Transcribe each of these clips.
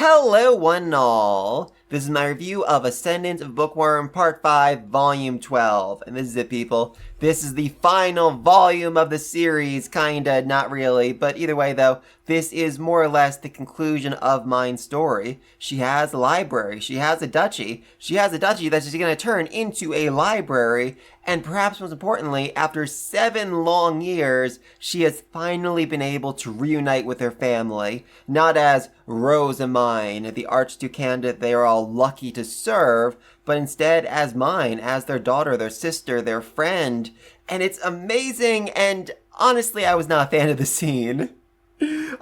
Hello one and all! This is my review of Ascendance of Bookworm Part 5, Volume 12. And this is it, people. This is the final volume of the series, kinda, not really. But either way, though, this is more or less the conclusion of Myne's story. She has a library. She has a duchy. She has a duchy that she's gonna turn into a library. And perhaps most importantly, after 7 long years, she has finally been able to reunite with her family. Not as Rose and Myne, the Archduke candidate they are all lucky to serve, but instead as Myne, as their daughter, their sister, their friend. And it's amazing, and honestly, I was not a fan of the scene.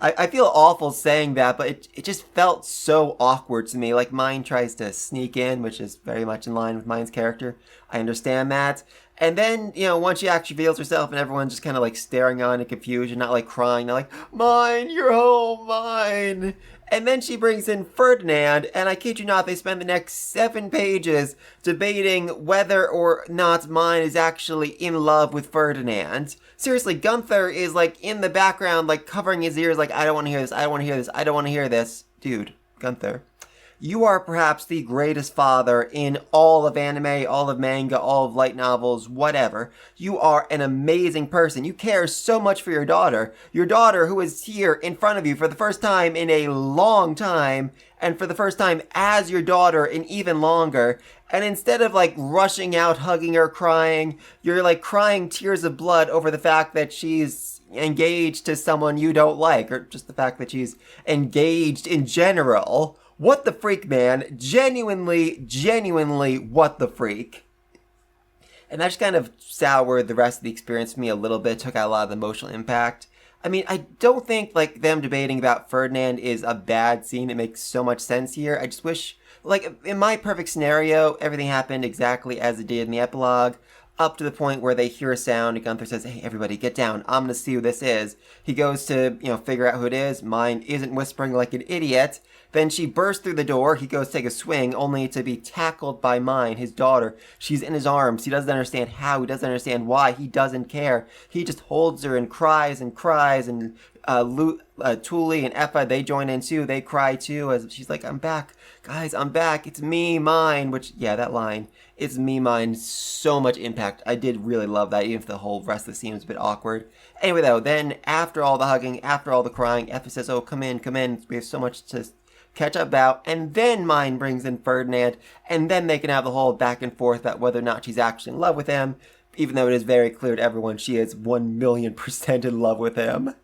I feel awful saying that, but it just felt so awkward to me. Like, Myne tries to sneak in, which is very much in line with Myne's character. I understand that. And then, once she actually reveals herself and everyone's just kind of like staring on in confusion, not like crying, not like, Myne, you're home, Myne. And then she brings in Ferdinand, and I kid you not, they spend the next 7 pages debating whether or not Myne is actually in love with Ferdinand. Seriously, Gunther is like in the background, like covering his ears, like, I don't want to hear this, I don't want to hear this, I don't want to hear this. Dude, Gunther. You are perhaps the greatest father in all of anime, all of manga, all of light novels, whatever. You are an amazing person. You care so much for your daughter. Your daughter who is here in front of you for the first time in a long time, and for the first time as your daughter in even longer. And instead of like rushing out, hugging her, crying, you're like crying tears of blood over the fact that she's engaged to someone you don't like, or just the fact that she's engaged in general. What the freak, man? Genuinely, what the freak? And that just kind of soured the rest of the experience for me a little bit, took out a lot of the emotional impact. I mean, I don't think, like, them debating about Ferdinand is a bad scene. It makes so much sense here. I just wish, like, in my perfect scenario, everything happened exactly as it did in the epilogue, up to the point where they hear a sound, and Gunther says, hey, everybody, get down. I'm gonna see who this is. He goes to, figure out who it is. Myne isn't whispering like an idiot. Then she bursts through the door. He goes to take a swing, only to be tackled by Myne, his daughter. She's in his arms. He doesn't understand how. He doesn't understand why. He doesn't care. He just holds her and cries and cries. And Thule and Effa, they join in too. They cry too as she's like, I'm back. Guys, I'm back. It's me, Myne. Which, yeah, that line. It's me, Myne. So much impact. I did really love that, even if the whole rest of the scene was a bit awkward. Anyway, though, then after all the hugging, after all the crying, Effa says, oh, come in. We have so much to catch up about, and then Myne brings in Ferdinand, and then they can have the whole back and forth about whether or not she's actually in love with him, even though it is very clear to everyone she is 1,000,000% in love with him.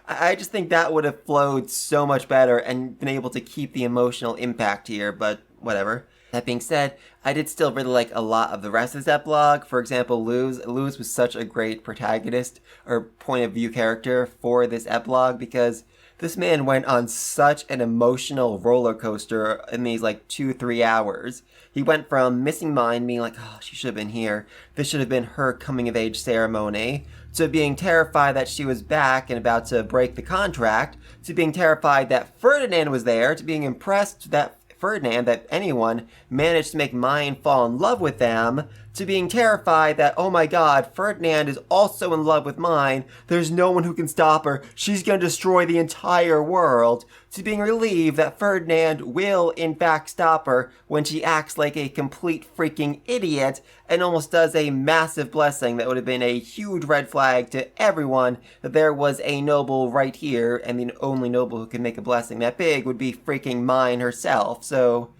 I just think that would have flowed so much better and been able to keep the emotional impact here, but whatever. That being said, I did still really like a lot of the rest of this epilogue. For example, Luz was such a great protagonist, or point of view character for this epilogue, because this man went on such an emotional roller coaster in these 2-3 hours. He went from missing Myne, being like, oh, she should have been here. This should have been her coming of age ceremony, to being terrified that she was back and about to break the contract, to being terrified that Ferdinand was there, to being impressed that Ferdinand, that anyone managed to make Myne fall in love with them, to being terrified that, oh my god, Ferdinand is also in love with Myne, there's no one who can stop her, she's gonna destroy the entire world, to being relieved that Ferdinand will in fact stop her when she acts like a complete freaking idiot and almost does a massive blessing that would have been a huge red flag to everyone that there was a noble right here, and the only noble who can make a blessing that big would be freaking Myne herself. So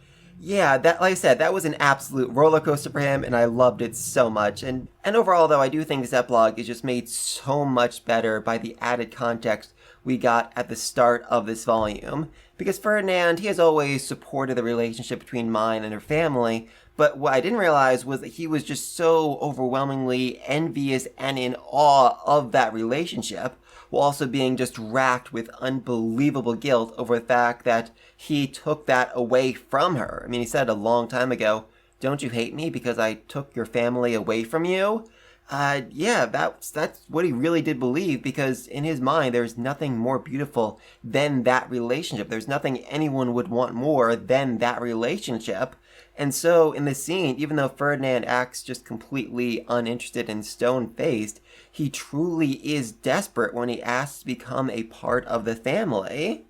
yeah, that, like I said, that was an absolute roller coaster for him, and I loved it so much. And overall, though, I do think this epilogue is just made so much better by the added context we got at the start of this volume. Because Ferdinand, he has always supported the relationship between Myne and her family, but what I didn't realize was that he was just so overwhelmingly envious and in awe of that relationship, while also being just racked with unbelievable guilt over the fact that he took that away from her. I mean, he said a long time ago, don't you hate me because I took your family away from you? Yeah, that's what he really did believe, because in his mind, there's nothing more beautiful than that relationship. There's nothing anyone would want more than that relationship. And so in this scene, even though Ferdinand acts just completely uninterested and stone-faced, he truly is desperate when he asks to become a part of the family.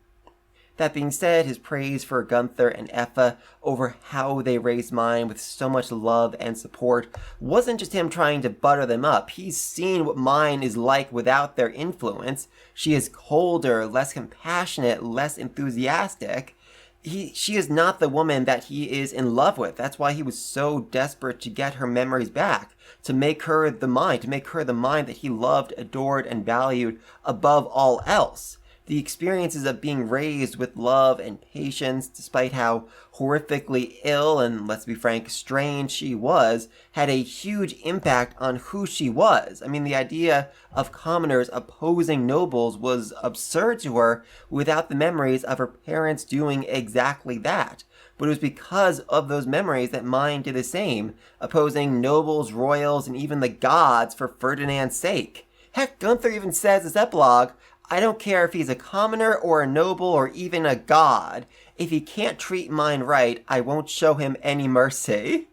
That being said, his praise for Gunther and Effa over how they raised Myne with so much love and support wasn't just him trying to butter them up. He's seen what Myne is like without their influence. She is colder, less compassionate, less enthusiastic. She is not the woman that he is in love with. That's why he was so desperate to get her memories back, to make her the Myne that he loved, adored, and valued above all else. The experiences of being raised with love and patience, despite how horrifically ill and, let's be frank, strange she was, had a huge impact on who she was. I mean, the idea of commoners opposing nobles was absurd to her without the memories of her parents doing exactly that. But it was because of those memories that Myne did the same, opposing nobles, royals, and even the gods for Ferdinand's sake. Heck, Gunther even says this epilogue, I don't care if he's a commoner or a noble or even a god. If he can't treat Myne right, I won't show him any mercy.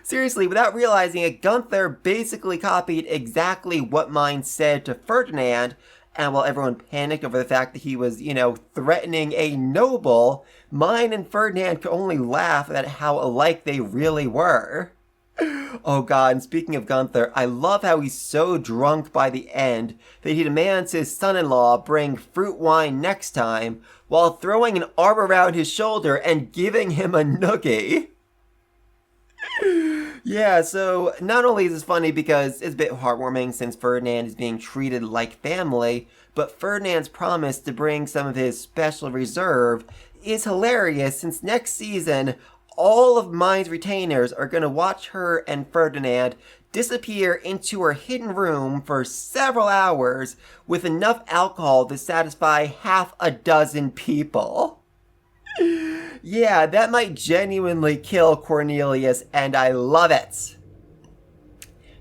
Seriously, without realizing it, Gunther basically copied exactly what Myne said to Ferdinand, and while everyone panicked over the fact that he was, threatening a noble, Myne and Ferdinand could only laugh at how alike they really were. Oh god, and speaking of Gunther, I love how he's so drunk by the end that he demands his son-in-law bring fruit wine next time while throwing an arm around his shoulder and giving him a noogie. Yeah, so not only is this funny because it's a bit heartwarming since Ferdinand is being treated like family, but Ferdinand's promise to bring some of his special reserve is hilarious since next season all of Myne's retainers are going to watch her and Ferdinand disappear into her hidden room for several hours with enough alcohol to satisfy half a dozen people. Yeah, that might genuinely kill Cornelius, and I love it.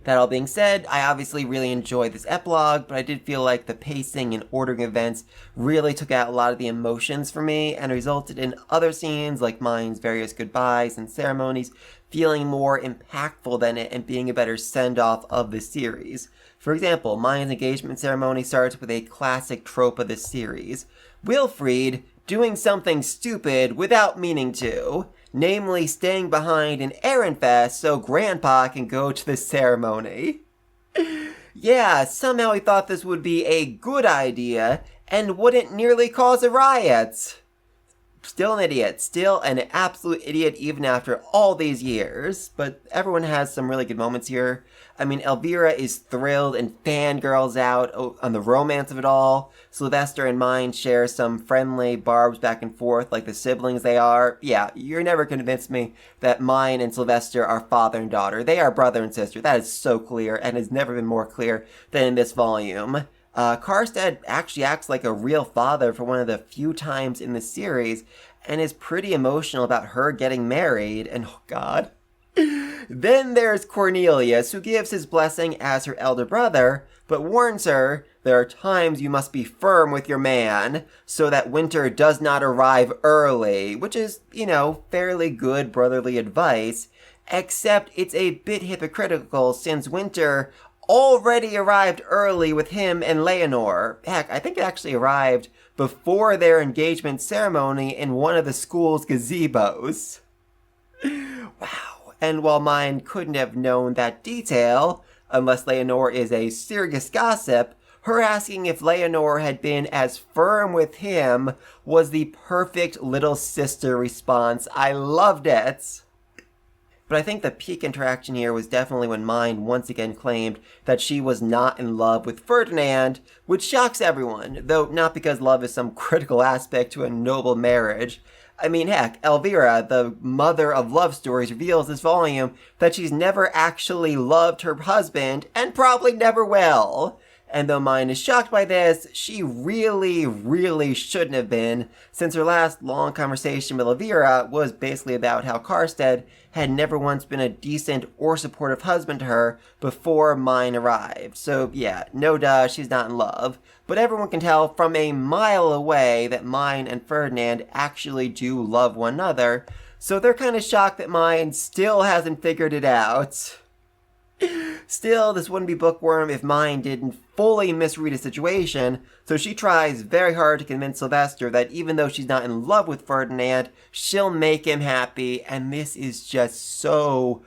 That all being said, I obviously really enjoyed this epilogue, but I did feel like the pacing and ordering events really took out a lot of the emotions for me and resulted in other scenes like Myne's various goodbyes and ceremonies feeling more impactful than it and being a better send-off of the series. For example, Myne's engagement ceremony starts with a classic trope of the series. Wilfried doing something stupid without meaning to, namely staying behind in Ehrenfest so Grandpa can go to the ceremony. Yeah, somehow he thought this would be a good idea and wouldn't nearly cause a riot. Still an idiot. Still an absolute idiot even after all these years. But everyone has some really good moments here. I mean, Elvira is thrilled and fangirls out on the romance of it all. Sylvester and Myne share some friendly barbs back and forth like the siblings they are. Yeah, you're never convinced me that Myne and Sylvester are father and daughter. They are brother and sister. That is so clear and has never been more clear than in this volume. Karstead actually acts like a real father for one of the few times in the series and is pretty emotional about her getting married, and oh god. Then there's Cornelius, who gives his blessing as her elder brother, but warns her there are times you must be firm with your man so that winter does not arrive early, which is, fairly good brotherly advice, except it's a bit hypocritical since winter already arrived early with him and Leonor. Heck, I think it actually arrived before their engagement ceremony in one of the school's gazebos. Wow. And while Myne couldn't have known that detail, unless Leonor is a serious gossip, her asking if Leonor had been as firm with him was the perfect little sister response. I loved it. But I think the peak interaction here was definitely when Myne once again claimed that she was not in love with Ferdinand, which shocks everyone, though not because love is some critical aspect to a noble marriage. I mean, heck, Elvira, the mother of love stories, reveals this volume that she's never actually loved her husband, and probably never will. And though Myne is shocked by this, she really, really shouldn't have been, since her last long conversation with Elvira was basically about how Karstead had never once been a decent or supportive husband to her before Myne arrived. So yeah, no duh, she's not in love. But everyone can tell from a mile away that Myne and Ferdinand actually do love one another, so they're kind of shocked that Myne still hasn't figured it out. Still, this wouldn't be Bookworm if Myne didn't fully misread a situation, so she tries very hard to convince Sylvester that even though she's not in love with Ferdinand, she'll make him happy, and this is just so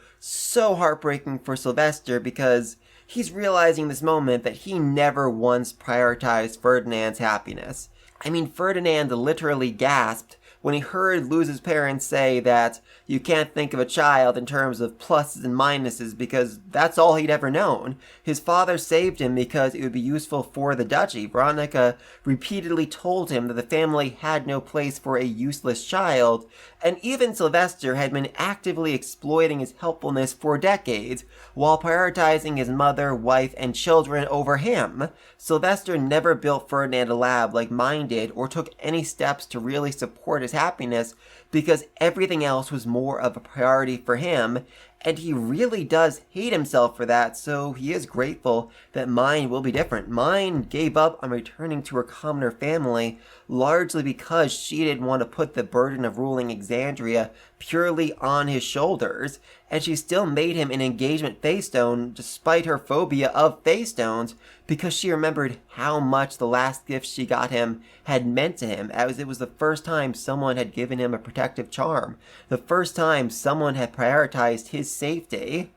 heartbreaking for Sylvester because he's realizing this moment that he never once prioritized Ferdinand's happiness. I mean, Ferdinand literally gasped when he heard Luz's parents say that you can't think of a child in terms of pluses and minuses because that's all he'd ever known. His father saved him because it would be useful for the duchy. Veronica repeatedly told him that the family had no place for a useless child, and even Sylvester had been actively exploiting his helpfulness for decades while prioritizing his mother, wife, and children over him. Sylvester never built Ferdinand a lab like Myne did or took any steps to really support his happiness because everything else was more of a priority for him, and he really does hate himself for that, so he is grateful that Myne will be different. Myne gave up on returning to her commoner family largely because she didn't want to put the burden of ruling Exandria purely on his shoulders, and she still made him an engagement Faystone despite her phobia of Faystones because she remembered how much the last gift she got him had meant to him, as it was the first time someone had given him a protective charm, the first time someone had prioritized his safety.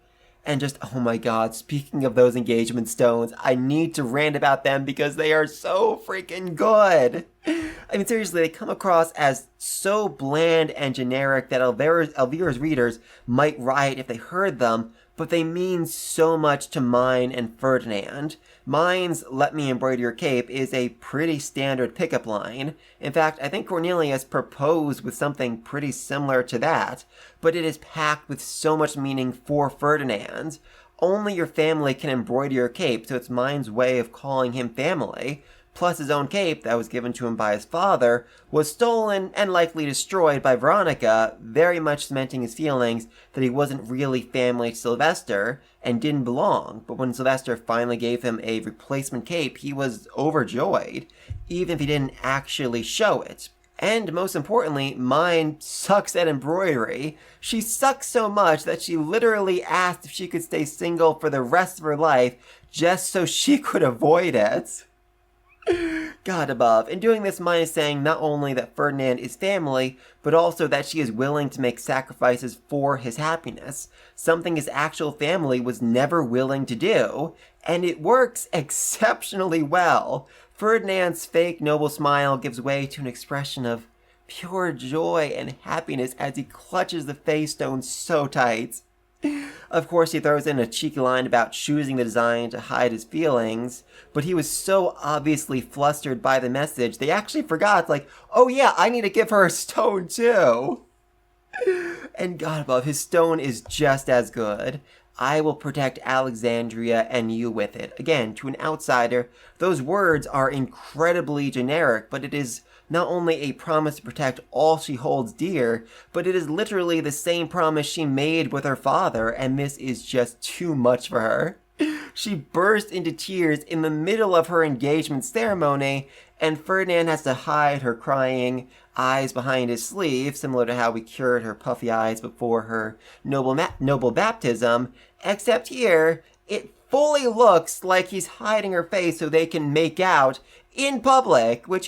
And just, oh my god, speaking of those engagement stones, I need to rant about them because they are so freaking good. I mean, seriously, they come across as so bland and generic that Elvira's readers might riot if they heard them, but they mean so much to Myne and Ferdinand. Myne's "Let me embroider your cape" is a pretty standard pickup line. In fact, I think Cornelius proposed with something pretty similar to that, but it is packed with so much meaning for Ferdinand. Only your family can embroider your cape, so it's Myne's way of calling him family. Plus his own cape, that was given to him by his father, was stolen and likely destroyed by Veronica, very much cementing his feelings that he wasn't really family to Sylvester and didn't belong. But when Sylvester finally gave him a replacement cape, he was overjoyed, even if he didn't actually show it. And most importantly, Myne sucks at embroidery. She sucks so much that she literally asked if she could stay single for the rest of her life just so she could avoid it. God above. In doing this, Myne is saying not only that Ferdinand is family, but also that she is willing to make sacrifices for his happiness, something his actual family was never willing to do, and it works exceptionally well. Ferdinand's fake noble smile gives way to an expression of pure joy and happiness as he clutches the Faystone so tight. Of course, he throws in a cheeky line about choosing the design to hide his feelings, but he was so obviously flustered by the message, they actually forgot, like, oh yeah, I need to give her a stone too. And God above, his stone is just as good. I will protect Alexandria and you with it. Again, to an outsider, those words are incredibly generic, but it is not only a promise to protect all she holds dear, but it is literally the same promise she made with her father, and this is just too much for her. She burst into tears in the middle of her engagement ceremony, and Ferdinand has to hide her crying eyes behind his sleeve, similar to how we cured her puffy eyes before her noble baptism, except here, it fully looks like he's hiding her face so they can make out in public, which,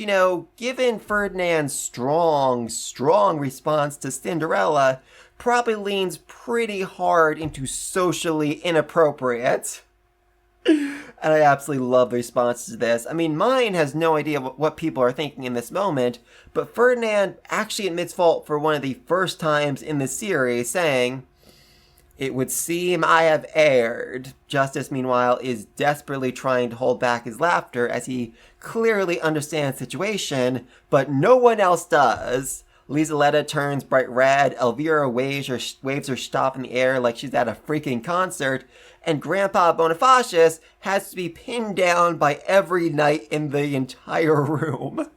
given Ferdinand's strong response to Cinderella, probably leans pretty hard into socially inappropriate. And I absolutely love the responses to this. I mean, Myne has no idea what people are thinking in this moment, but Ferdinand actually admits fault for one of the first times in the series, saying, "It would seem I have erred." Justice, meanwhile, is desperately trying to hold back his laughter as he clearly understands the situation, but no one else does. Liseletta turns bright red, Elvira waves her stop in the air like she's at a freaking concert, and Grandpa Bonifacius has to be pinned down by every knight in the entire room.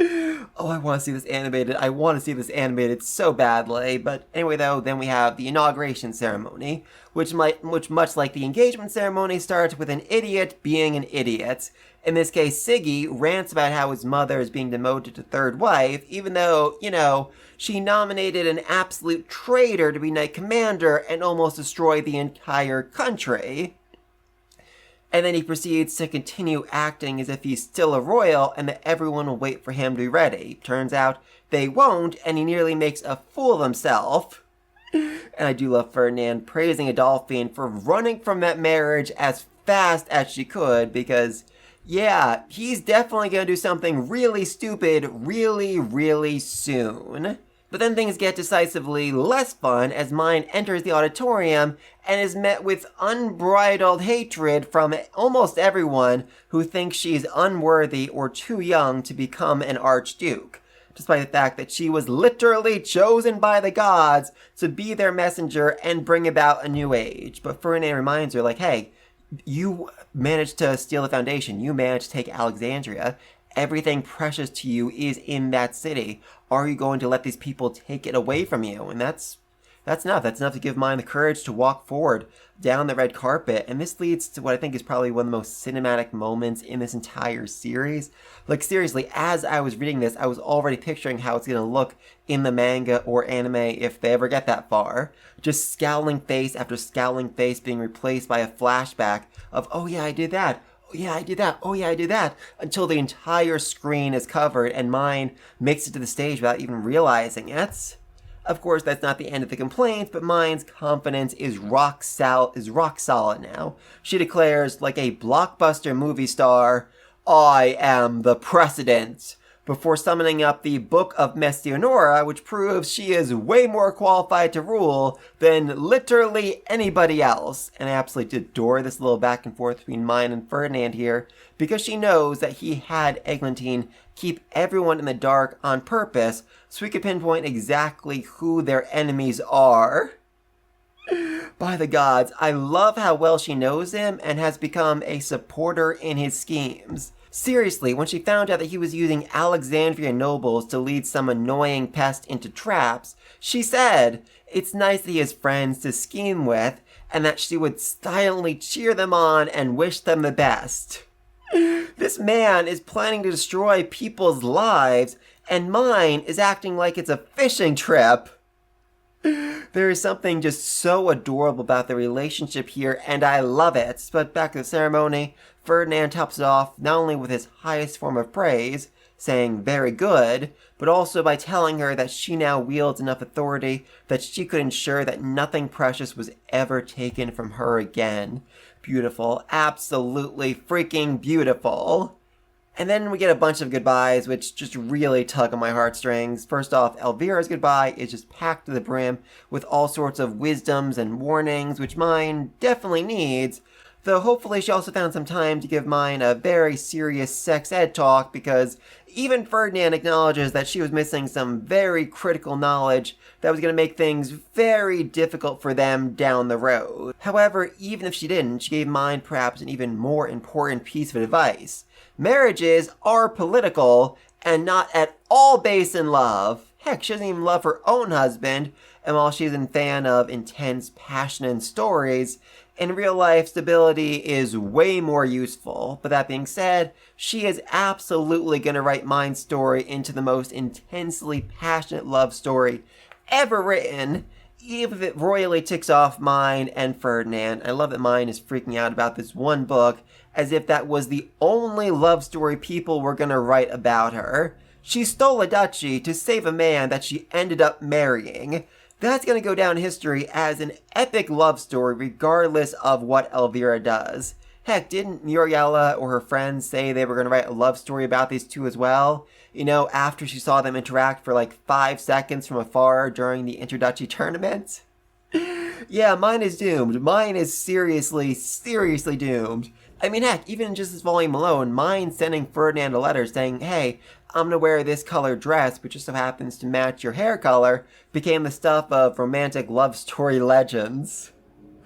Oh, I want to see this animated. I want to see this animated so badly. But anyway, though, then we have the inauguration ceremony, which much like the engagement ceremony, starts with an idiot being an idiot. In this case, Siggy rants about how his mother is being demoted to third wife, even though, she nominated an absolute traitor to be knight commander and almost destroyed the entire country. And then he proceeds to continue acting as if he's still a royal and that everyone will wait for him to be ready. Turns out they won't, and he nearly makes a fool of himself. And I do love Ferdinand praising Adolphine for running from that marriage as fast as she could, because, yeah, he's definitely going to do something really stupid really, really soon. But then things get decisively less fun as Myne enters the auditorium and is met with unbridled hatred from almost everyone who thinks she's unworthy or too young to become an archduke, despite the fact that she was literally chosen by the gods to be their messenger and bring about a new age. But Ferdinand reminds her, hey, you managed to steal the foundation. You managed to take Alexandria. Everything precious to you is in that city. Are you going to let these people take it away from you? And that's enough. That's enough to give Myne the courage to walk forward down the red carpet. And this leads to what I think is probably one of the most cinematic moments in this entire series. Seriously, as I was reading this, I was already picturing how it's going to look in the manga or anime if they ever get that far. Just scowling face after scowling face being replaced by a flashback of, oh yeah, I did that. Oh yeah, I did that. Oh yeah, I did that. Until the entire screen is covered and Myne makes it to the stage without even realizing it. Of course, that's not the end of the complaints, but Myne's confidence is rock solid now. She declares, like a blockbuster movie star, I am the precedent, before summoning up the Book of Mestionora, which proves she is way more qualified to rule than literally anybody else. And I absolutely adore this little back and forth between Myne and Ferdinand here, because she knows that he had Eglantine keep everyone in the dark on purpose so he could pinpoint exactly who their enemies are. By the gods, I love how well she knows him and has become a supporter in his schemes. Seriously, when she found out that he was using Alexandria nobles to lead some annoying pest into traps, she said it's nice that he has friends to scheme with, and that she would silently cheer them on and wish them the best. This man is planning to destroy people's lives, and Myne is acting like it's a fishing trip. There is something just so adorable about the relationship here, and I love it. But back to the ceremony, Ferdinand tops it off not only with his highest form of praise, saying very good, but also by telling her that she now wields enough authority that she could ensure that nothing precious was ever taken from her again. Beautiful. Absolutely freaking beautiful. And then we get a bunch of goodbyes, which just really tug on my heartstrings. First off, Elvira's goodbye is just packed to the brim with all sorts of wisdoms and warnings, which Myne definitely needs. Though hopefully she also found some time to give Myne a very serious sex ed talk, because even Ferdinand acknowledges that she was missing some very critical knowledge that was going to make things very difficult for them down the road. However, even if she didn't, she gave Myne perhaps an even more important piece of advice. Marriages are political and not at all based in love. Heck, she doesn't even love her own husband, and while she's a fan of intense, passionate stories, in real life, stability is way more useful. But that being said, she is absolutely going to write Myne's story into the most intensely passionate love story ever written, even if it royally ticks off Myne and Ferdinand. I love that Myne is freaking out about this one book, as if that was the only love story people were going to write about her. She stole a duchy to save a man that she ended up marrying. That's going to go down in history as an epic love story regardless of what Elvira does. Heck, didn't Muriella or her friends say they were going to write a love story about these two as well? After she saw them interact for 5 seconds from afar during the Interduchy tournament? Yeah, Myne is doomed. Myne is seriously, seriously doomed. I mean, heck, even in just this volume alone, Myne sending Ferdinand a letter saying, hey, I'm gonna wear this colored dress, which just so happens to match your hair color, became the stuff of romantic love story legends.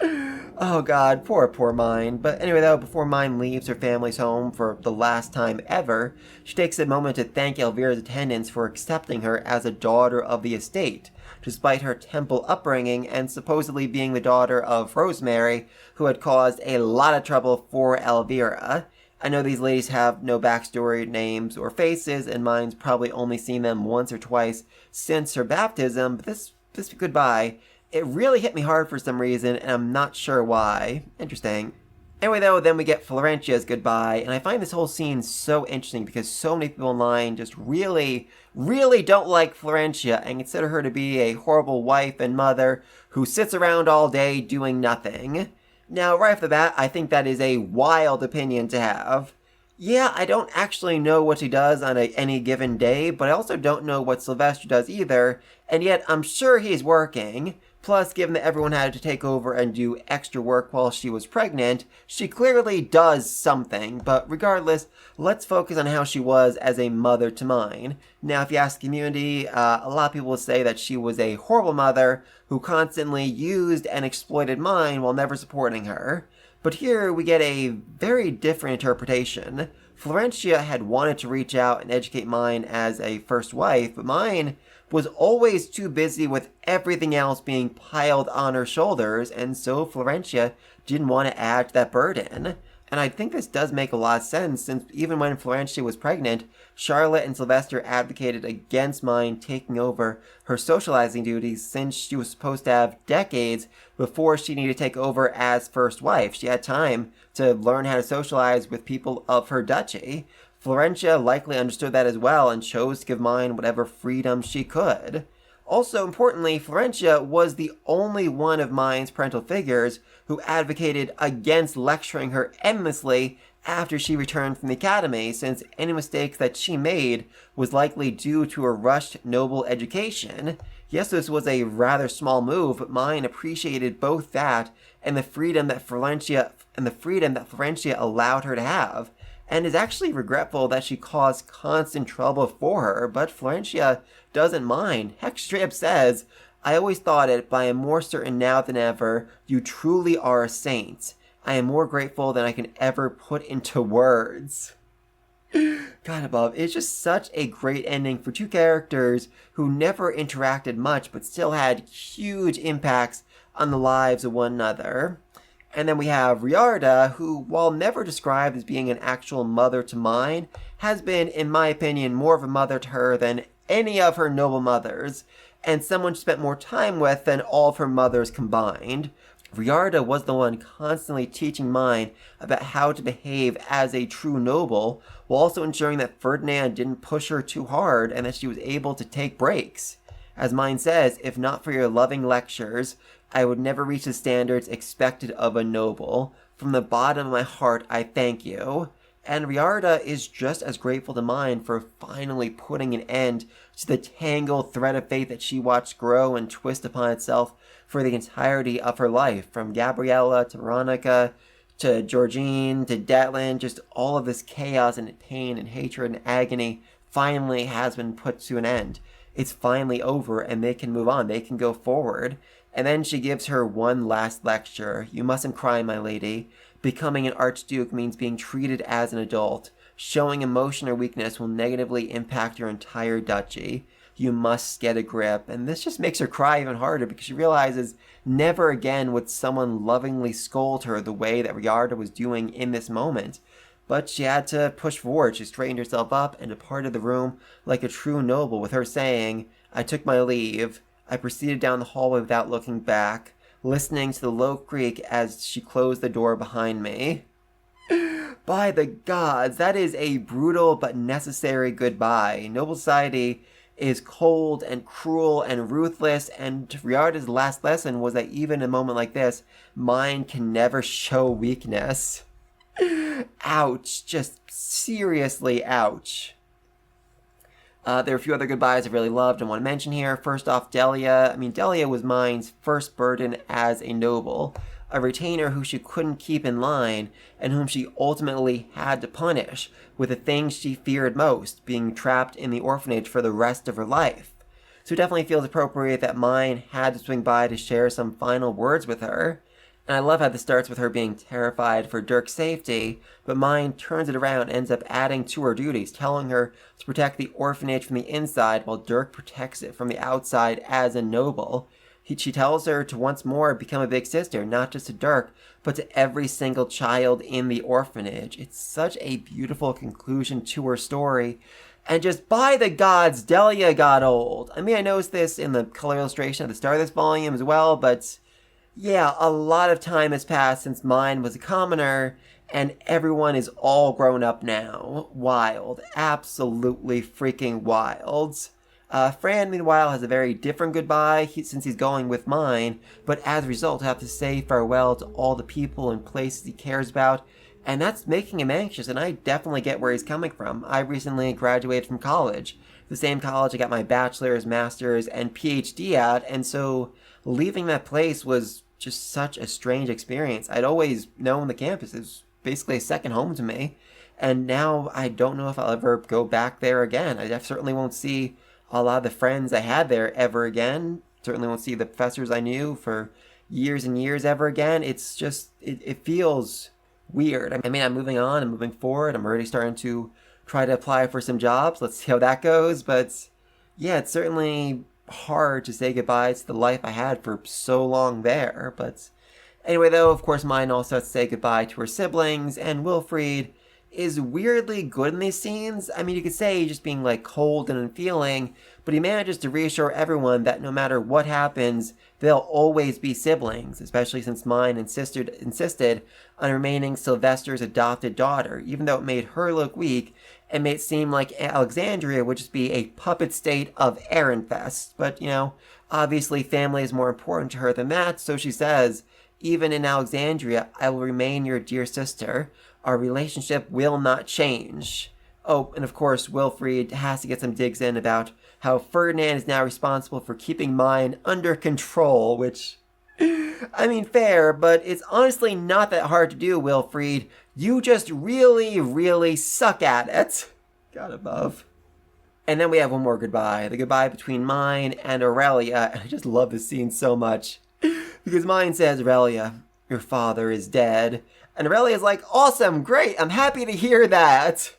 Oh god, poor Myne. But anyway though, before Myne leaves her family's home for the last time ever, she takes a moment to thank Elvira's attendants for accepting her as a daughter of the estate, despite her temple upbringing and supposedly being the daughter of Rosemary, who had caused a lot of trouble for Elvira. I know these ladies have no backstory, names, or faces, and Myne's probably only seen them once or twice since her baptism, but this goodbye, it really hit me hard for some reason, and I'm not sure why. Interesting. Anyway, though, then we get Florentia's goodbye, and I find this whole scene so interesting because so many people online just really don't like Florentia and consider her to be a horrible wife and mother who sits around all day doing nothing. Now, right off the bat, I think that is a wild opinion to have. Yeah, I don't actually know what she does on any given day, but I also don't know what Sylvester does either, and yet I'm sure he's working. Plus, given that everyone had to take over and do extra work while she was pregnant, she clearly does something. But regardless, let's focus on how she was as a mother to Myne. Now, if you ask the community, a lot of people will say that she was a horrible mother who constantly used and exploited Myne while never supporting her. But here we get a very different interpretation. Florentia had wanted to reach out and educate Myne as a first wife, but Myne was always too busy with everything else being piled on her shoulders, and so Florentia didn't want to add to that burden. And I think this does make a lot of sense, since even when Florentia was pregnant, Charlotte and Sylvester advocated against Myne taking over her socializing duties, since she was supposed to have decades before she needed to take over as first wife. She had time to learn how to socialize with people of her duchy. Florentia likely understood that as well and chose to give Myne whatever freedom she could. Also, importantly, Florentia was the only one of Myne's parental figures who advocated against lecturing her endlessly after she returned from the academy, since any mistakes that she made was likely due to a rushed noble education. Yes, this was a rather small move, but Myne appreciated both that and the freedom that Florentia allowed her to have, and is actually regretful that she caused constant trouble for her, but Florentia doesn't mind. Heck, straight up says, "I always thought it, but I am more certain now than ever, you truly are a saint. I am more grateful than I can ever put into words." God above, it's just such a great ending for two characters who never interacted much, but still had huge impacts on the lives of one another. And then we have Riarda, who, while never described as being an actual mother to Myne, has been, in my opinion, more of a mother to her than any of her noble mothers, and someone she spent more time with than all of her mothers combined. Riarda was the one constantly teaching Myne about how to behave as a true noble, while also ensuring that Ferdinand didn't push her too hard and that she was able to take breaks. As Myne says, "If not for your loving lectures, I would never reach the standards expected of a noble. From the bottom of my heart, I thank you." And Riarda is just as grateful to Myne for finally putting an end to the tangled thread of fate that she watched grow and twist upon itself for the entirety of her life. From Gabriella to Veronica to Georgine to Detlin, just all of this chaos and pain and hatred and agony finally has been put to an end. It's finally over and they can move on. They can go forward. And then she gives her one last lecture. "You mustn't cry, my lady. Becoming an archduke means being treated as an adult. Showing emotion or weakness will negatively impact your entire duchy. You must get a grip." And this just makes her cry even harder because she realizes never again would someone lovingly scold her the way that Riarda was doing in this moment. But she had to push forward. She straightened herself up and departed the room like a true noble, with her saying, "I took my leave." I proceeded down the hallway without looking back, listening to the low creak as she closed the door behind me. By the gods, that is a brutal but necessary goodbye. Noble society is cold and cruel and ruthless, and Riarda's last lesson was that even in a moment like this, Myne can never show weakness. Ouch. Just seriously ouch. There are a few other goodbyes I really loved and want to mention here. First off, Delia. Delia was Myne's first burden as a noble, a retainer who she couldn't keep in line and whom she ultimately had to punish with the things she feared most, being trapped in the orphanage for the rest of her life. So it definitely feels appropriate that Myne had to swing by to share some final words with her. And I love how this starts with her being terrified for Dirk's safety, but Myne turns it around and ends up adding to her duties, telling her to protect the orphanage from the inside while Dirk protects it from the outside as a noble. She tells her to once more become a big sister, not just to Dirk, but to every single child in the orphanage. It's such a beautiful conclusion to her story. And just by the gods, Delia got old. I mean, I noticed this in the color illustration at the start of this volume as well, but yeah, a lot of time has passed since Myne was a commoner, and everyone is all grown up now. Wild. Absolutely freaking wild. Fran, meanwhile, has a very different goodbye since he's going with Myne, but as a result, he'll have to say farewell to all the people and places he cares about, and that's making him anxious, and I definitely get where he's coming from. I recently graduated from college, the same college I got my bachelor's, master's, and PhD at, and so leaving that place was just such a strange experience. I'd always known the campus is basically a second home to me, and now I don't know if I'll ever go back there again. I certainly won't see a lot of the friends I had there ever again. Certainly won't see the professors I knew for years and years ever again. It's just, it feels weird. I mean, I'm moving on, I'm moving forward, I'm already starting to try to apply for some jobs. Let's see how that goes, but yeah, it's certainly hard to say goodbye to the life I had for so long there. But anyway, though, of course, Myne also has to say goodbye to her siblings, and Wilfried is weirdly good in these scenes. I mean, you could say just being like cold and unfeeling, but he manages to reassure everyone that no matter what happens, they'll always be siblings, especially since Myne insisted on remaining Sylvester's adopted daughter, even though it made her look weak and made it seem like Alexandria would just be a puppet state of Ehrenfest. But, you know, obviously family is more important to her than that, so she says, even in Alexandria, I will remain your dear sister. Our relationship will not change. Oh, and of course, Wilfried has to get some digs in about how Ferdinand is now responsible for keeping Myne under control, which, I mean, fair, but it's honestly not that hard to do, Wilfried. You just really, really suck at it. God above. And then we have one more goodbye. The goodbye between Myne and Aurelia. And I just love this scene so much. Because Myne says, Aurelia, your father is dead. And Aurelia's like, awesome, great, I'm happy to hear that.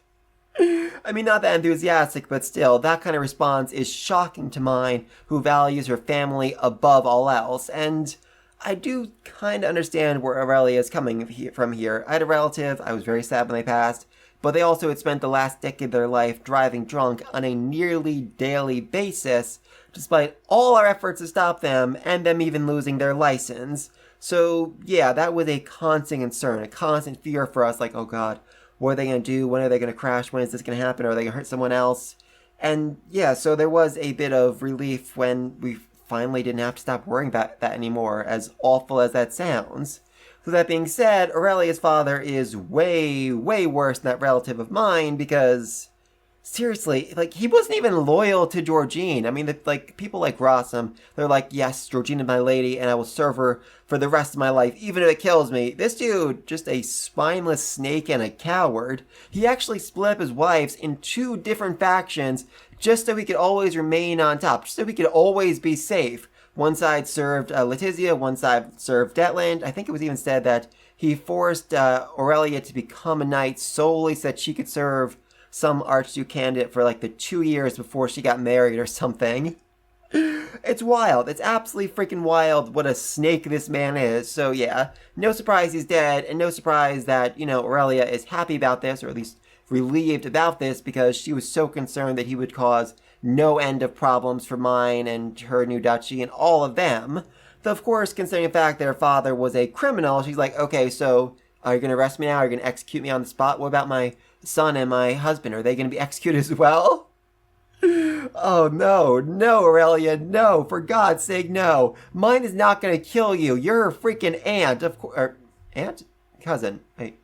I mean, not that enthusiastic, but still, that kind of response is shocking to Myne, who values her family above all else. And I do kind of understand where Aurelia is coming from here. I had a relative, I was very sad when they passed, but they also had spent the last decade of their life driving drunk on a nearly daily basis, despite all our efforts to stop them, and them even losing their license. So, yeah, that was a constant concern, a constant fear for us, like, oh god, what are they going to do? When are they going to crash? When is this going to happen? Are they going to hurt someone else? And, yeah, so there was a bit of relief when we finally didn't have to stop worrying about that anymore, as awful as that sounds. So that being said, Aurelia's father is way, way worse than that relative of mine, because seriously, like, he wasn't even loyal to Georgine. I mean, like, people like Rossum, they're like, yes, Georgine is my lady, and I will serve her for the rest of my life, even if it kills me. This dude, just a spineless snake and a coward. He actually split up his wives in 2 different factions, just so he could always remain on top, just so he could always be safe. One side served Letizia, one side served Detland. I think it was even said that he forced Aurelia to become a knight solely so that she could serve some Archduke candidate for like the 2 years before she got married or something. It's wild. It's absolutely freaking wild what a snake this man is. So yeah, no surprise he's dead, and no surprise that, you know, Aurelia is happy about this, or at least relieved about this, because she was so concerned that he would cause no end of problems for Myne and her new duchy and all of them. Though, of course, considering the fact that her father was a criminal, she's like, okay, so are you going to arrest me now? Are you going to execute me on the spot? What about my son and my husband? Are they going to be executed as well? Oh, no, Aurelia, no, for God's sake, no. Myne is not going to kill you. You're her freaking aunt, of course. Aunt? Cousin. Wait.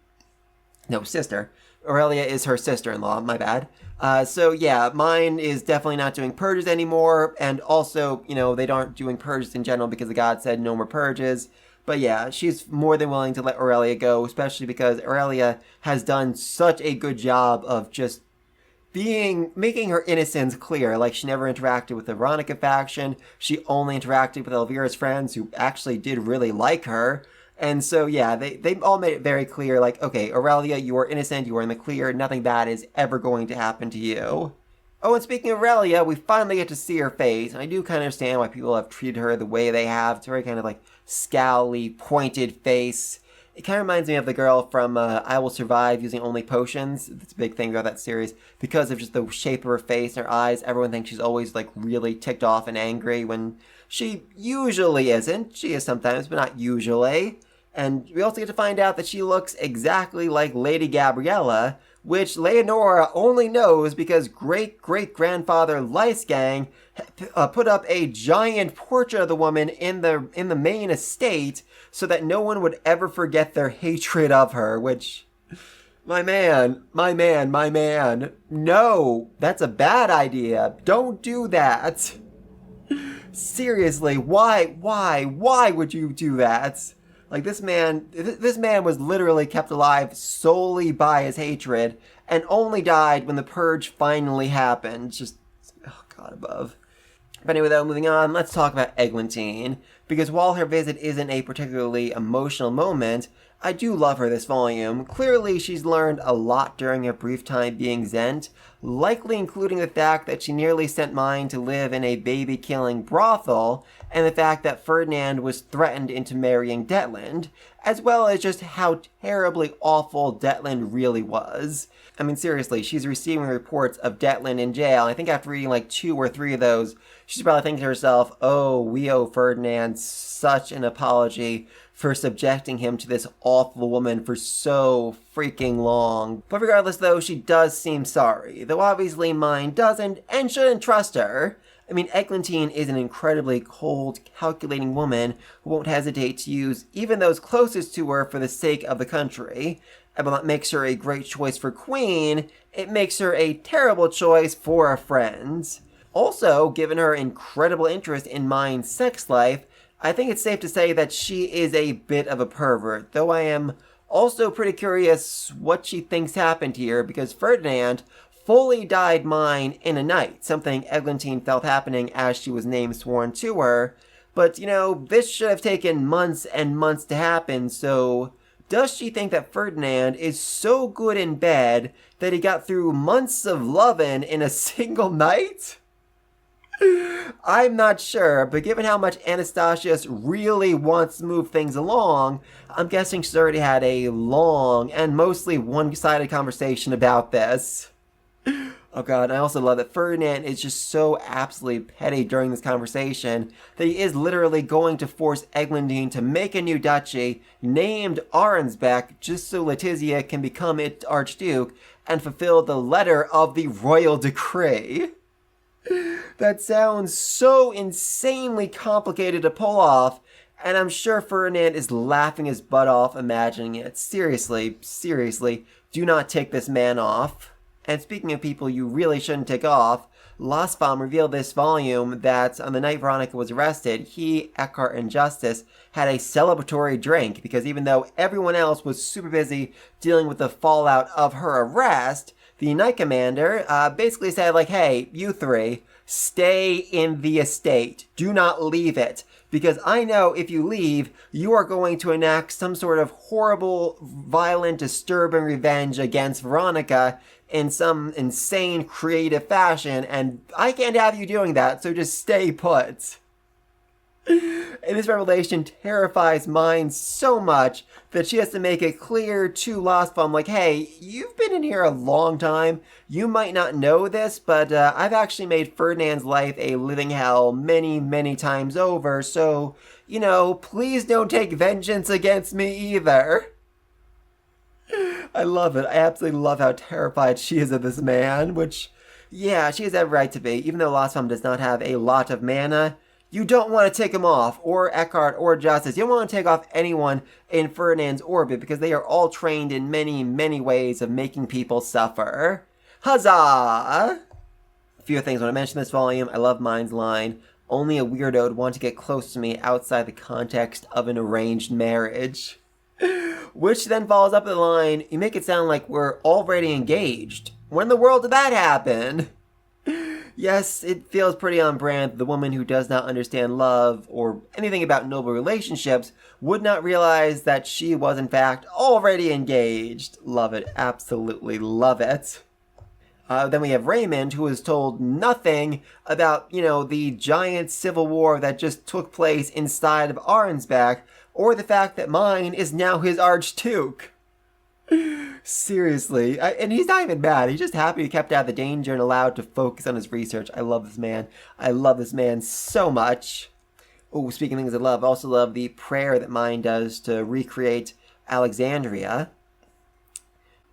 No, sister. Aurelia is her sister-in-law, my bad. So yeah, Myne is definitely not doing purges anymore, and also, you know, they aren't doing purges in general because the god said no more purges. But yeah, she's more than willing to let Aurelia go, especially because Aurelia has done such a good job of just making her innocence clear. Like, she never interacted with the Veronica faction. She only interacted with Elvira's friends, who actually did really like her. And so, yeah, they all made it very clear, like, okay, Aurelia, you are innocent, you are in the clear, nothing bad is ever going to happen to you. Oh, and speaking of Aurelia, we finally get to see her face, and I do kind of understand why people have treated her the way they have. It's a very kind of, like, scowly, pointed face. It kind of reminds me of the girl from I Will Survive using only potions. It's a big thing about that series. Because of just the shape of her face and her eyes, everyone thinks she's always, like, really ticked off and angry when she usually isn't. She is sometimes, but not usually. And we also get to find out that she looks exactly like Lady Gabriella, which Leonora only knows because great-great-grandfather Lysgang put up a giant portrait of the woman in the main estate so that no one would ever forget their hatred of her, which... My man, no, that's a bad idea. Don't do that. Seriously, why would you do that? Like, this man was literally kept alive solely by his hatred, and only died when the purge finally happened. Just, oh god above. But anyway, though, moving on, let's talk about Eglantine. Because while her visit isn't a particularly emotional moment, I do love her this volume. Clearly, she's learned a lot during her brief time being Zent, likely including the fact that she nearly sent Myne to live in a baby-killing brothel, and the fact that Ferdinand was threatened into marrying Detland, as well as just how terribly awful Detland really was. I mean, seriously, she's receiving reports of Detland in jail. I think after reading like 2 or 3 of those, she's probably thinking to herself, oh, we owe Ferdinand such an apology for subjecting him to this awful woman for so freaking long. But regardless, though, she does seem sorry, though obviously Myne doesn't and shouldn't trust her. I mean, Eglantine is an incredibly cold, calculating woman who won't hesitate to use even those closest to her for the sake of the country. And while that makes her a great choice for queen, it makes her a terrible choice for her friends. Also, given her incredible interest in Myne's sex life, I think it's safe to say that she is a bit of a pervert, though I am also pretty curious what she thinks happened here, because Ferdinand fully dyed Myne in a night, something Eglantine felt happening as she was name sworn to her. But, you know, this should have taken months and months to happen, so does she think that Ferdinand is so good in bed that he got through months of lovin' in a single night? I'm not sure, but given how much Anastasius really wants to move things along, I'm guessing she's already had a long and mostly one-sided conversation about this. Oh god, I also love that Ferdinand is just so absolutely petty during this conversation that he is literally going to force Eglantine to make a new duchy named Arnsbeck just so Letizia can become its archduke and fulfill the letter of the royal decree. That sounds so insanely complicated to pull off, and I'm sure Ferdinand is laughing his butt off imagining it. Seriously, do not tick this man off. And speaking of people you really shouldn't tick off, Losbaum revealed this volume that on the night Veronica was arrested, he, Eckhart, and Justice had a celebratory drink because even though everyone else was super busy dealing with the fallout of her arrest, the night commander basically said, like, hey, you three, stay in the estate. Do not leave it. Because I know if you leave, you are going to enact some sort of horrible, violent, disturbing revenge against Veronica in some insane, creative fashion, and I can't have you doing that, so just stay put. And this revelation terrifies Myne so much that she has to make it clear to Losbaum, like, hey, you've been in here a long time. You might not know this, but I've actually made Ferdinand's life a living hell many, many times over, so, you know, please don't take vengeance against me either. I love it. I absolutely love how terrified she is of this man, which, yeah, she has every right to be. Even though Losbaum does not have a lot of mana, you don't want to take him off, or Eckhart, or Justice. You don't want to take off anyone in Ferdinand's orbit, because they are all trained in many, many ways of making people suffer. Huzzah! A few things I want to mention this volume. I love Myne's line, only a weirdo would want to get close to me outside the context of an arranged marriage. Which then follows up the line, you make it sound like we're already engaged. When in the world did that happen? Yes, it feels pretty on brand. The woman who does not understand love or anything about noble relationships would not realize that she was, in fact, already engaged. Love it. Absolutely love it. Then we have Raymond, who is told nothing about, the giant civil war that just took place inside of Arnsbach, or the fact that Myne is now his archduke. Seriously. And he's not even mad. He's just happy he kept out of the danger and allowed to focus on his research. I love this man. I love this man so much. Oh, speaking of things I love, I also love the prayer that Myne does to recreate Alexandria.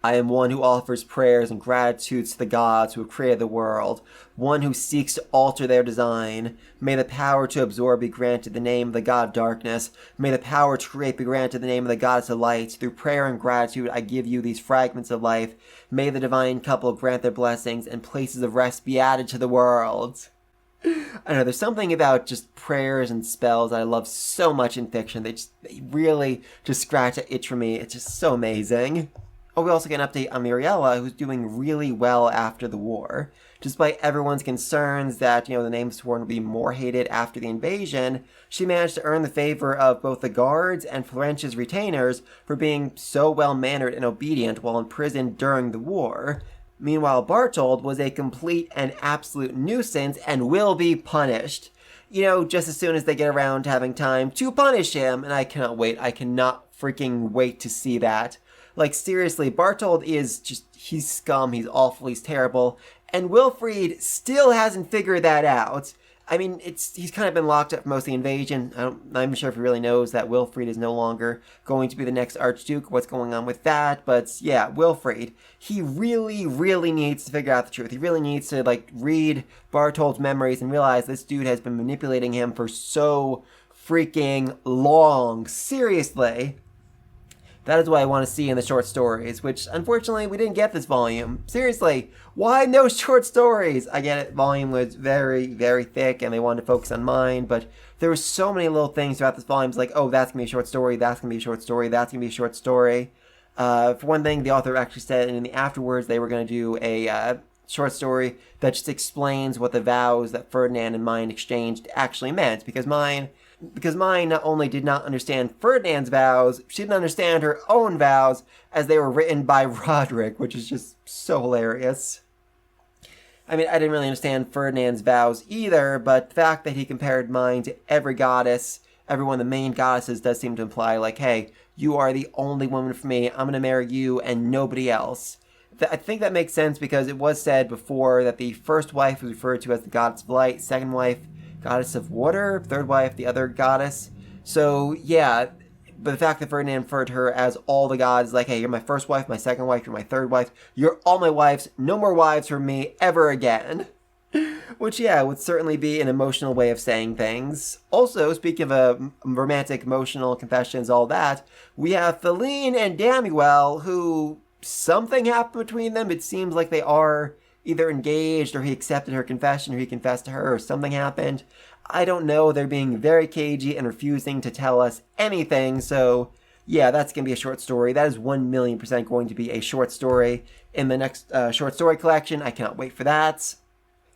I am one who offers prayers and gratitudes to the gods who have created the world, one who seeks to alter their design. May the power to absorb be granted the name of the god of darkness. May the power to create be granted the name of the goddess of light. Through prayer and gratitude I give you these fragments of life. May the divine couple grant their blessings and places of rest be added to the world. I know, there's something about just prayers and spells that I love so much in fiction. They really just scratch an itch for me. It's just so amazing. Oh, we also get an update on Muriella, who's doing really well after the war. Despite everyone's concerns that, the Namesworn will be more hated after the invasion, she managed to earn the favor of both the guards and Florence's retainers for being so well-mannered and obedient while imprisoned during the war. Meanwhile, Bartold was a complete and absolute nuisance and will be punished. Just as soon as they get around to having time to punish him, and I cannot wait. I cannot freaking wait to see that. Like, seriously, Bartold is he's scum, he's awful, he's terrible, and Wilfried still hasn't figured that out. I mean, he's kind of been locked up for most of the invasion. I'm not even sure if he really knows that Wilfried is no longer going to be the next Archduke, what's going on with that, but yeah, Wilfried, he really, really needs to figure out the truth. He really needs to, read Bartold's memories and realize this dude has been manipulating him for so freaking long. Seriously. That is what I want to see in the short stories, which, unfortunately, we didn't get this volume. Seriously, why no short stories? I get it, volume was very, very thick, and they wanted to focus on Myne, but there were so many little things throughout this volume. It's like, oh, that's going to be a short story, that's going to be a short story, that's going to be a short story. For one thing, the author actually said in the afterwards they were going to do a short story that just explains what the vows that Ferdinand and Myne exchanged actually meant, because Myne not only did not understand Ferdinand's vows, she didn't understand her own vows as they were written by Roderick, which is just so hilarious. I mean, I didn't really understand Ferdinand's vows either, but the fact that he compared Myne to every goddess, every one of the main goddesses, does seem to imply, hey, you are the only woman for me, I'm going to marry you and nobody else. I think that makes sense because it was said before that the first wife was referred to as the goddess of light, second wife, goddess of water, third wife, the other goddess. So, yeah, but the fact that Ferdinand referred to her as all the gods, hey, you're my first wife, my second wife, you're my third wife, you're all my wives, no more wives for me ever again. Which, yeah, would certainly be an emotional way of saying things. Also, speaking of romantic, emotional confessions, all that, we have Feline and Damuel, who something happened between them. It seems like they are either engaged or he accepted her confession or he confessed to her or something happened. I don't know. They're being very cagey and refusing to tell us anything. So, yeah, that's going to be a short story. That is 1,000,000% going to be a short story in the next short story collection. I cannot wait for that.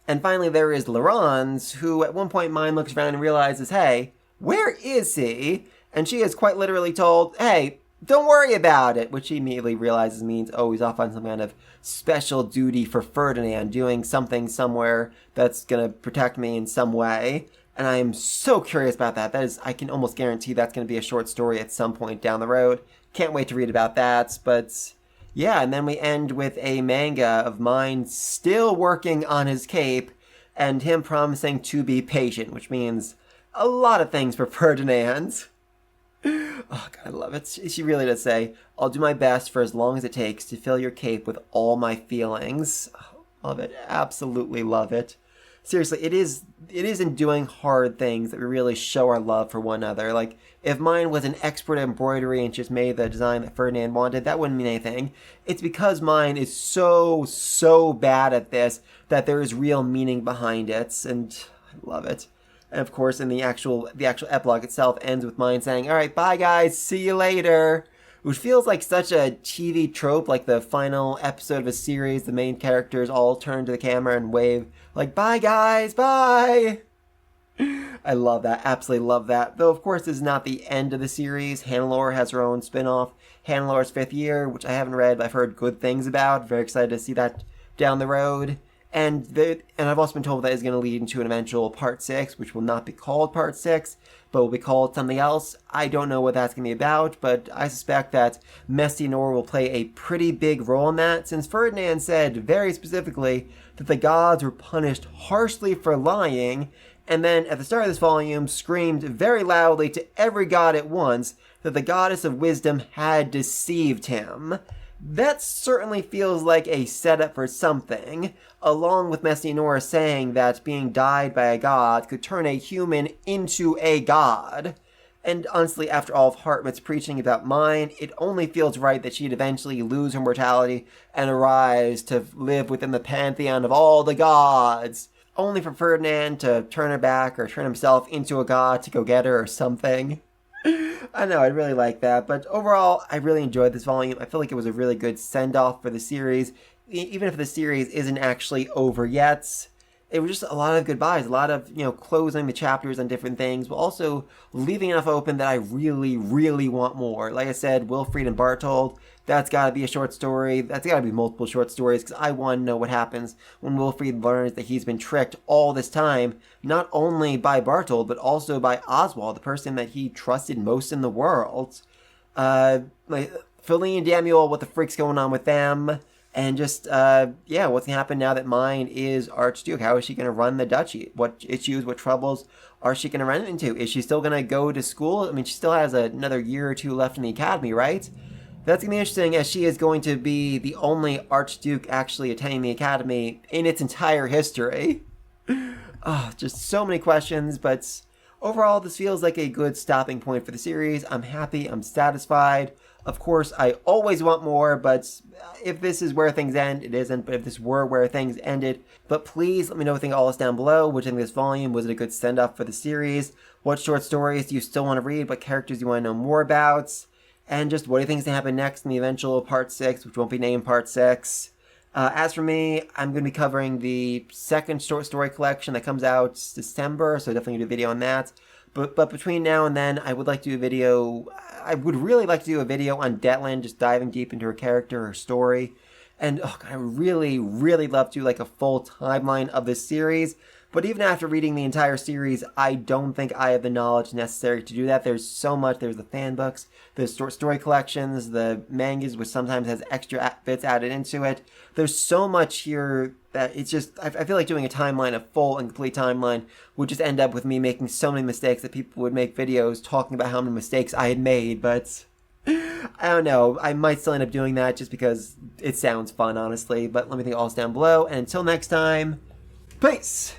And finally, there is Laurence, who at one point Myne looks around and realizes, hey, where is he? And she is quite literally told, hey, don't worry about it, which he immediately realizes means, oh, he's off on some kind of special duty for Ferdinand, doing something somewhere that's going to protect me in some way. And I am so curious about that. That is, I can almost guarantee that's going to be a short story at some point down the road. Can't wait to read about that. But yeah, and then we end with a manga of Myne still working on his cape and him promising to be patient, which means a lot of things for Ferdinand. Oh, God, I love it. She really does say, I'll do my best for as long as it takes to fill your cape with all my feelings. Oh, love it. Absolutely love it. Seriously, it is in doing hard things that we really show our love for one another. If Myne was an expert at embroidery and just made the design that Ferdinand wanted, that wouldn't mean anything. It's because Myne is so bad at this that there is real meaning behind it, and I love it. And of course, in the actual epilogue itself ends with Myne saying, all right, bye guys, see you later. which feels like such a TV trope, like the final episode of a series, the main characters all turn to the camera and wave, like, bye guys, bye! I love that, absolutely love that. Though, of course, this is not the end of the series. Hannelore has her own spin-off, Hannelore's Fifth Year, which I haven't read, but I've heard good things about. Very excited to see that down the road. And I've also been told that is going to lead into an eventual Part 6, which will not be called Part 6, but will be called something else. I don't know what that's going to be about, but I suspect that Mestianor will play a pretty big role in that, since Ferdinand said very specifically that the gods were punished harshly for lying, and then at the start of this volume screamed very loudly to every god at once that the goddess of wisdom had deceived him. That certainly feels like a setup for something, along with Mestianor saying that being dyed by a god could turn a human into a god. And honestly, after all of Hartmutt's preaching about Myne, it only feels right that she'd eventually lose her mortality and arise to live within the pantheon of all the gods. Only for Ferdinand to turn her back or turn himself into a god to go get her or something. I know, I really like that, but overall, I really enjoyed this volume. I feel like it was a really good send-off for the series, even if the series isn't actually over yet. It was just a lot of goodbyes, a lot of, closing the chapters on different things, but also leaving enough open that I really, really want more. Like I said, Wilfried and Bartold, that's got to be a short story. That's got to be multiple short stories, because I want to know what happens when Wilfried learns that he's been tricked all this time, not only by Bartold, but also by Oswald, the person that he trusted most in the world. Feline and Damiel, what the freak's going on with them? And just, what's going to happen now that Myne is Archduke? How is she going to run the duchy? What issues, what troubles are she going to run into? Is she still going to go to school? I mean, she still has another year or two left in the academy, right? That's going to be interesting, as she is going to be the only Archduke actually attending the academy in its entire history. Just so many questions, but overall, this feels like a good stopping point for the series. I'm happy, I'm satisfied. Of course, I always want more, but if this is where things end, it isn't. But if this were where things ended, but please let me know what you think all this down below. What do you think of this volume? Was it a good send-off for the series? What short stories do you still want to read? What characters do you want to know more about? And just what do you think is going to happen next in the eventual Part 6, which won't be named Part 6? As for me, I'm going to be covering the second short story collection that comes out December, so definitely do a video on that. But between now and then, I would like to do a video. I would really like to do a video on Detland, just diving deep into her character, her story. And I really, really love to do like a full timeline of this series. But even after reading the entire series, I don't think I have the knowledge necessary to do that. There's so much. There's the fan books, the short story collections, the mangas, which sometimes has extra bits added into it. There's so much here that it's just, I feel like doing a timeline, a full and complete timeline, would just end up with me making so many mistakes that people would make videos talking about how many mistakes I had made. But I don't know. I might still end up doing that just because it sounds fun, honestly. But let me think all this down below. And until next time, peace!